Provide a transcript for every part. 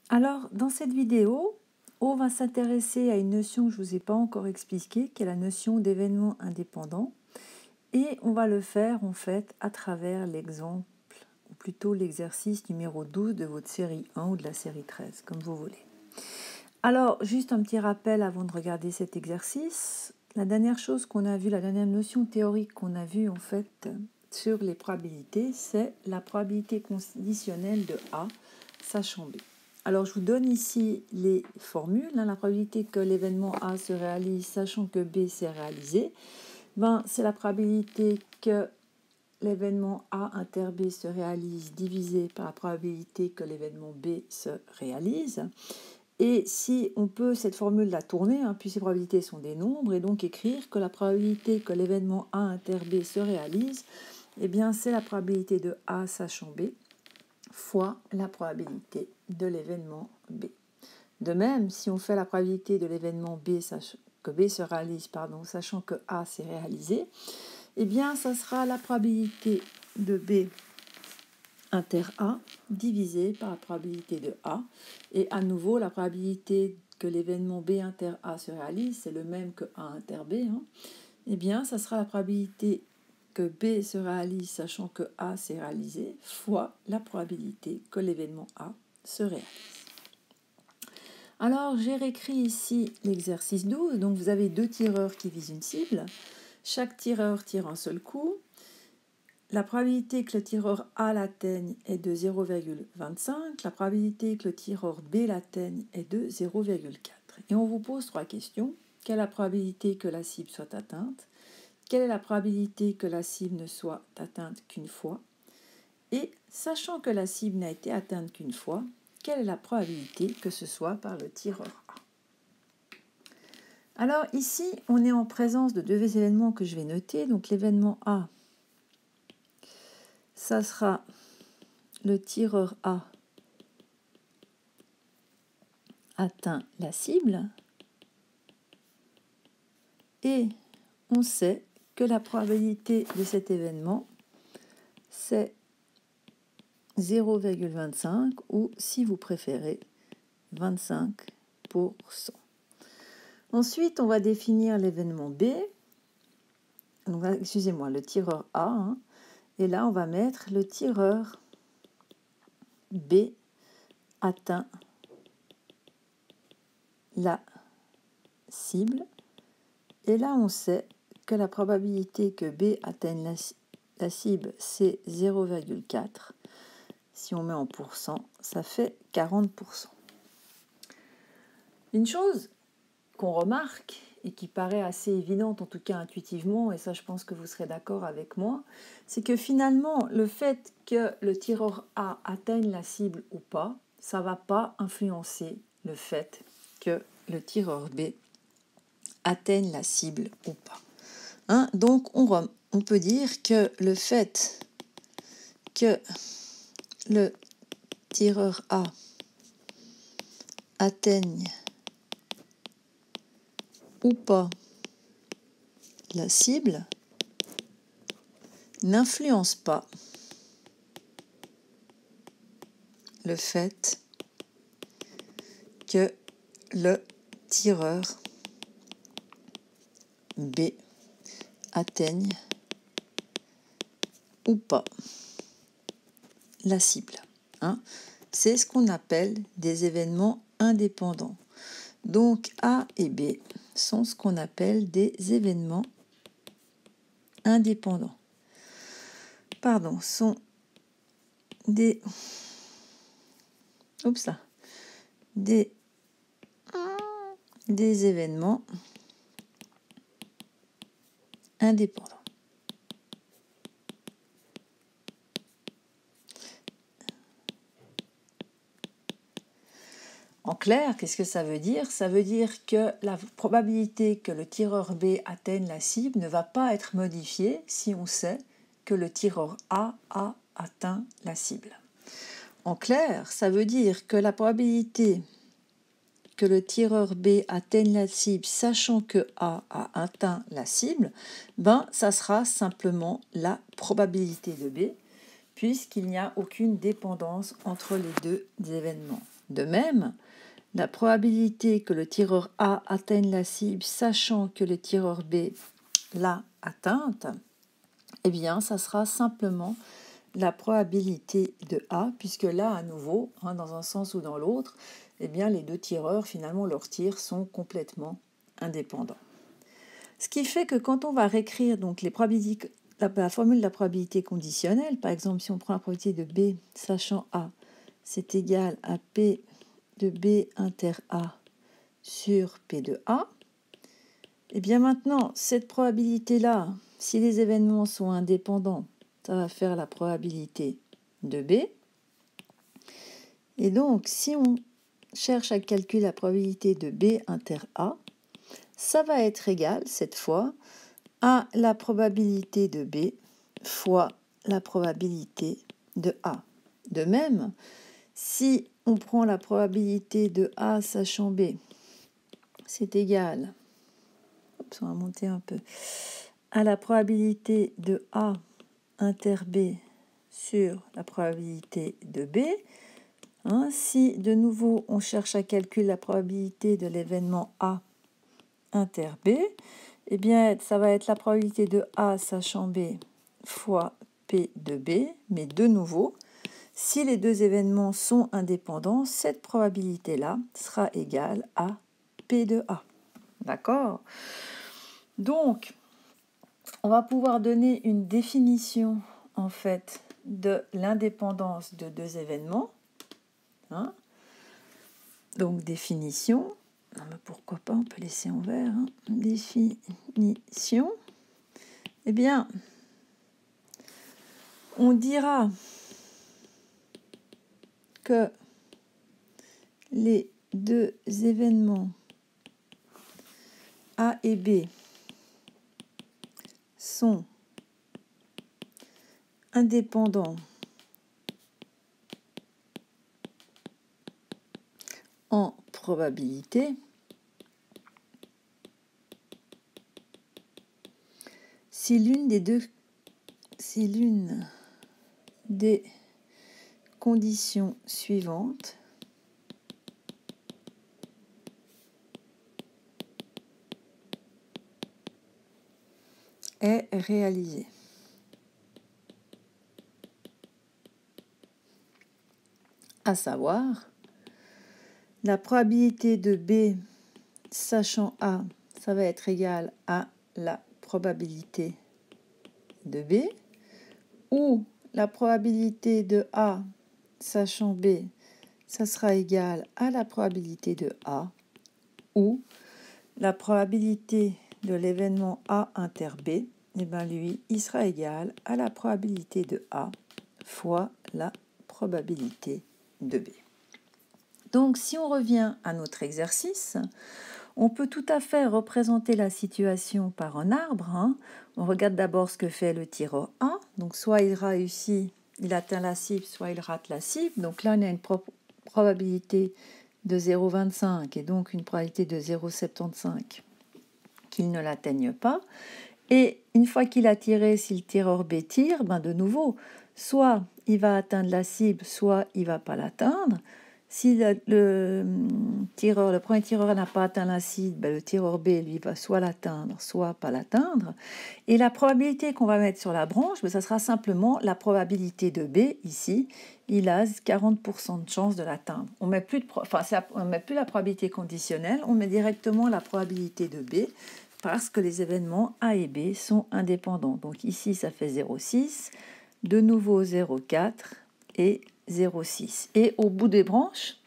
Alors, dans cette vidéo, on va s'intéresser à une notion que je ne vous ai pas encore expliquée, qui est la notion d'événement indépendant. Et on va le faire en fait à travers l'exemple, ou plutôt l'exercice numéro 12 de votre série 1 ou de la série 13, comme vous voulez. Alors, juste un petit rappel avant de regarder cet exercice. La dernière chose qu'on a vue, la dernière notion théorique qu'on a vue en fait sur les probabilités, c'est la probabilité conditionnelle de A, sachant B. Alors, je vous donne ici les formules. La probabilité que l'événement A se réalise, sachant que B s'est réalisé, c'est la probabilité que l'événement A inter B se réalise divisé par la probabilité que l'événement B se réalise. Et si on peut cette formule la tourner, puis ces probabilités sont des nombres, et donc écrire que la probabilité que l'événement A inter B se réalise, c'est la probabilité de A sachant B fois la probabilité de l'événement B. De même, si on fait la probabilité de l'événement B, que B se réalise, sachant que A s'est réalisé, ça sera la probabilité de B inter A divisé par la probabilité de A. Et à nouveau, la probabilité que l'événement B inter A se réalise, c'est le même que A inter B. Ça sera la probabilité que B se réalise, sachant que A s'est réalisé, fois la probabilité que l'événement A se réalise. Alors, j'ai réécrit ici l'exercice 12. Donc, vous avez deux tireurs qui visent une cible. Chaque tireur tire un seul coup. La probabilité que le tireur A l'atteigne est de 0,25. La probabilité que le tireur B l'atteigne est de 0,4. Et on vous pose trois questions. Quelle est la probabilité que la cible soit atteinte? Quelle est la probabilité que la cible ne soit atteinte qu'une fois? Et sachant que la cible n'a été atteinte qu'une fois, quelle est la probabilité que ce soit par le tireur A? Alors ici, on est en présence de deux événements que je vais noter. Donc l'événement A, ça sera le tireur A atteint la cible. Et on sait que la probabilité de cet événement, c'est 0,25 ou, si vous préférez, 25%. Ensuite, on va définir l'événement B. Excusez-moi, le tireur A. Et là, on va mettre le tireur B atteint la cible. Et là, on sait que la probabilité que B atteigne la cible, c'est 0,4. Si on met en pourcent, ça fait 40%. Une chose qu'on remarque et qui paraît assez évidente, en tout cas intuitivement, et ça je pense que vous serez d'accord avec moi, c'est que finalement, le fait que le tireur A atteigne la cible ou pas, ça ne va pas influencer le fait que le tireur B atteigne la cible ou pas. Donc, on peut dire que le fait que le tireur A atteigne ou pas la cible n'influence pas le fait que le tireur B atteigne ou pas la cible. C'est ce qu'on appelle des événements indépendants. Donc A et B sont ce qu'on appelle des événements indépendants. Sont des événements indépendants. En clair, qu'est-ce que ça veut dire? Ça veut dire que la probabilité que le tireur B atteigne la cible ne va pas être modifiée si on sait que le tireur A a atteint la cible. En clair, ça veut dire que la probabilité que le tireur B atteigne la cible, sachant que A a atteint la cible, ça sera simplement la probabilité de B, puisqu'il n'y a aucune dépendance entre les deux événements. De même, la probabilité que le tireur A atteigne la cible, sachant que le tireur B l'a atteinte, eh bien, ça sera simplement la probabilité de A, puisque là, à nouveau, dans un sens ou dans l'autre, eh bien, les deux tireurs, finalement, leurs tirs sont complètement indépendants. Ce qui fait que quand on va réécrire donc, les probabilités, la formule de la probabilité conditionnelle, par exemple, si on prend la probabilité de B, sachant A, c'est égal à P de B inter A sur P de A, et bien maintenant, cette probabilité-là, si les événements sont indépendants, ça va faire la probabilité de B. Et donc, si on cherche à calculer la probabilité de B inter A, ça va être égal, cette fois, à la probabilité de B fois la probabilité de A. De même, si on prend la probabilité de A sachant B, c'est égal, on va monter un peu, à la probabilité de A inter B sur la probabilité de B. Si de nouveau on cherche à calculer la probabilité de l'événement A inter B, eh bien ça va être la probabilité de A sachant B fois P de B, mais de nouveau, si les deux événements sont indépendants, cette probabilité-là sera égale à P de A. D'accord? Donc, on va pouvoir donner une définition, en fait, de l'indépendance de deux événements. Donc, définition. Non, mais pourquoi pas, on peut laisser en vert. Définition. Eh bien, on dira que les deux événements A et B sont indépendants en probabilité si l'une des conditions suivantes est réalisée. À savoir, la probabilité de B sachant A, ça va être égal à la probabilité de B, ou la probabilité de A sachant B, ça sera égal à la probabilité de A, ou la probabilité de l'événement A inter B, et bien lui, il sera égal à la probabilité de A fois la probabilité de B. Donc, si on revient à notre exercice, on peut tout à fait représenter la situation par un arbre. On regarde d'abord ce que fait le tireur A. Donc, soit il réussit, il atteint la cible, soit il rate la cible. Donc là, on a une probabilité de 0,25 et donc une probabilité de 0,75 qu'il ne l'atteigne pas. Et une fois qu'il a tiré, si le tireur B tire, de nouveau, soit il va atteindre la cible, soit il ne va pas l'atteindre. Si le premier tireur n'a pas atteint la cible, le tireur B, lui, va soit l'atteindre, soit pas l'atteindre. Et la probabilité qu'on va mettre sur la branche, ça sera simplement la probabilité de B, ici. Il a 40% de chance de l'atteindre. On met plus la probabilité conditionnelle, on met directement la probabilité de B, parce que les événements A et B sont indépendants. Donc ici, ça fait 0,6, de nouveau 0,4 et 0,6. Et au bout des branches,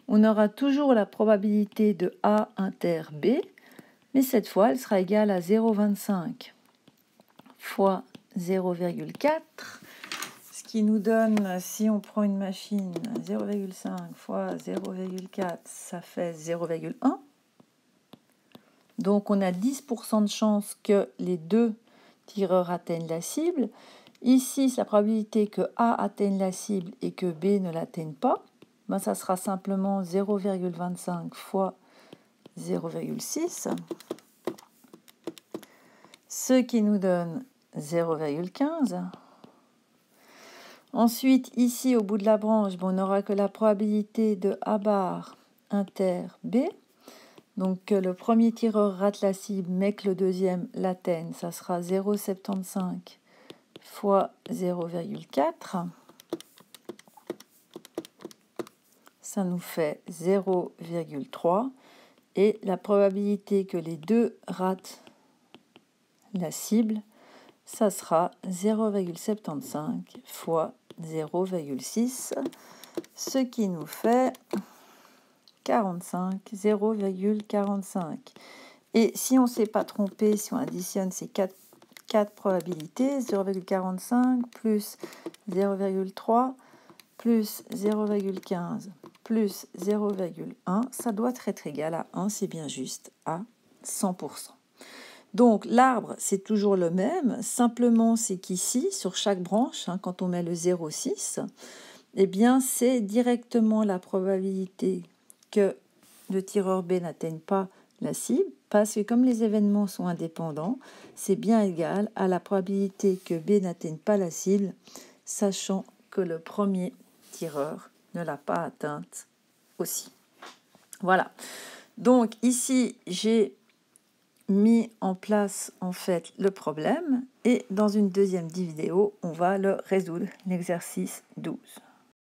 on aura toujours la probabilité de A inter B, mais cette fois, elle sera égale à 0,25 fois 0,4, ce qui nous donne, si on prend une machine, 0,5 fois 0,4, ça fait 0,1. Donc, on a 10% de chance que les deux tireurs atteignent la cible. Ici, c'est la probabilité que A atteigne la cible et que B ne l'atteigne pas. Ça sera simplement 0,25 fois 0,6, ce qui nous donne 0,15. Ensuite, ici, au bout de la branche, bon, on n'aura que la probabilité de A bar inter B. Donc, que le premier tireur rate la cible, mais que le deuxième l'atteigne, ça sera 0,75 fois 0,4. Ça nous fait 0,3. Et la probabilité que les deux ratent la cible, ça sera 0,75 fois 0,6, ce qui nous fait 45, 0,45. Et si on ne s'est pas trompé, si on additionne ces quatre probabilités, 0,45 plus 0,3 plus 0,15 plus 0,1, ça doit être égal à 1, c'est bien juste, à 100%. Donc l'arbre, c'est toujours le même, simplement c'est qu'ici, sur chaque branche, quand on met le 0,6, eh bien c'est directement la probabilité que le tireur B n'atteigne pas la cible, parce que comme les événements sont indépendants, c'est bien égal à la probabilité que B n'atteigne pas la cible, sachant que le premier tireur ne l'a pas atteinte aussi. Voilà. Donc ici, j'ai mis en place en fait le problème et dans une deuxième vidéo, on va le résoudre, l'exercice 12.